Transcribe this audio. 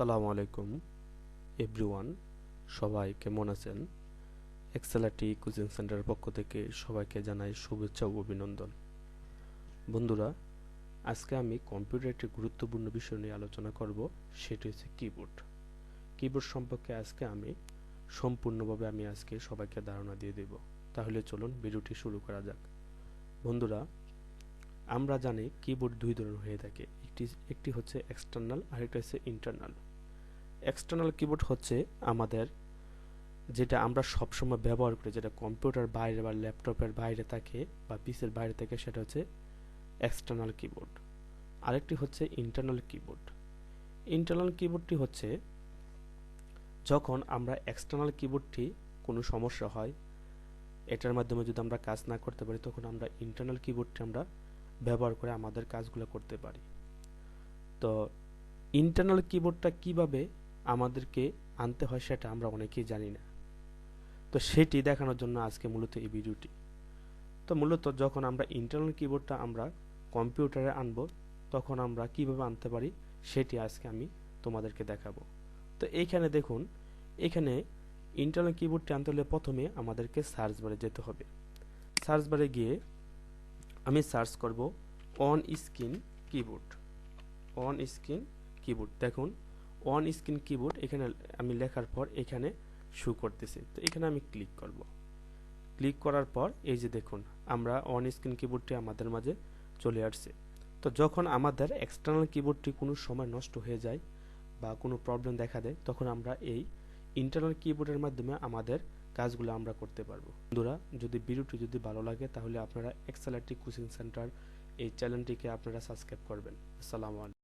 আসসালামু আলাইকুম এভরিওয়ান, সবাই কেমন আছেন? এক্সেলাটি কোচিং সেন্টারের পক্ষ থেকে সবাইকে জানাই শুভেচ্ছা ও অভিনন্দন। বন্ধুরা, আজকে আমি কম্পিউটার একটি গুরুত্বপূর্ণ বিষয় নিয়ে আলোচনা করব, সেটি হচ্ছে কিবোর্ড। কিবোর্ড সম্পর্কে আজকে আমি সম্পূর্ণভাবে আজকে সবাইকে ধারণা দিয়ে দেব। তাহলে চলুন ভিডিওটি শুরু করা যাক। বন্ধুরা, আমরা জানি কিবোর্ড দুই ধরনের হয়ে থাকে, একটি হচ্ছে এক্সটার্নাল আর একটা হচ্ছে ইন্টারনাল। এক্সটার্নাল কিবোর্ড হচ্ছে আমাদের যেটা আমরা সবসময় ব্যবহার করি, যেটা কম্পিউটার বাইরে বা ল্যাপটপের বাইরে থাকে বা পিসির বাইরে থাকে, সেটা হচ্ছে এক্সটার্নাল কিবোর্ড। আরেকটি হচ্ছে ইন্টারনাল কিবোর্ড। ইন্টারনাল কিবোর্ডটি হচ্ছে যখন আমরা এক্সটার্নাল কিবোর্ডটি কোনো সমস্যা হয়, এটার মাধ্যমে যদি আমরা কাজ না করতে পারি, তখন আমরা ইন্টারনাল কিবোর্ডটি আমরা ব্যবহার করে আমাদের কাজগুলো করতে পারি। তো ইন্টারনাল কিবোর্ডটা কিভাবে আমাদেরকে আনতে হয় সেটা আমরা অনেকেই জানি না। তো সেটি দেখানোর জন্য আজকে মূলত এই ভিডিওটি। তো মূলত যখন আমরা ইন্টারনাল কিবোর্ডটা আমরা কম্পিউটারে আনব, তখন আমরা কিভাবে আনতে পারি সেটি আজকে আমি তোমাদেরকে দেখাবো। তো এইখানে দেখুন, এখানে ইন্টারনাল কিবোর্ডটি আনতে হলে প্রথমে আমাদেরকে সার্চ বারে যেতে হবে। সার্চ বারে গিয়ে আমি সার্চ করব on screen keyboard. On screen keyboard, দেখুন অন স্ক্রিন কিবোর্ড এখানে আমি লেখার পর এখানে শো করতেছে। তো এখানে আমি ক্লিক করব। ক্লিক করার পর এই যে দেখুন, আমরা অন স্ক্রিন কিবোর্ডটি আমাদের মাঝে চলে আসছে। তো যখন আমাদের এক্সটার্নাল কিবোর্ডটি কোনো সময় নষ্ট হয়ে যায় বা কোনো প্রবলেম দেখা দেয়, তখন আমরা এই ইন্টারনাল কিবোর্ডের মাধ্যমে আমাদের কাজগুলো আমরা করতে পারবো। বন্ধুরা, যদি ভিডিওটি যদি ভালো লাগে তাহলে আপনারা এক্সেলাটি কোচিং সেন্টার এই চ্যানেলটিকে আপনারা সাবস্ক্রাইব করবেন। আসসালামু আলাইকুম।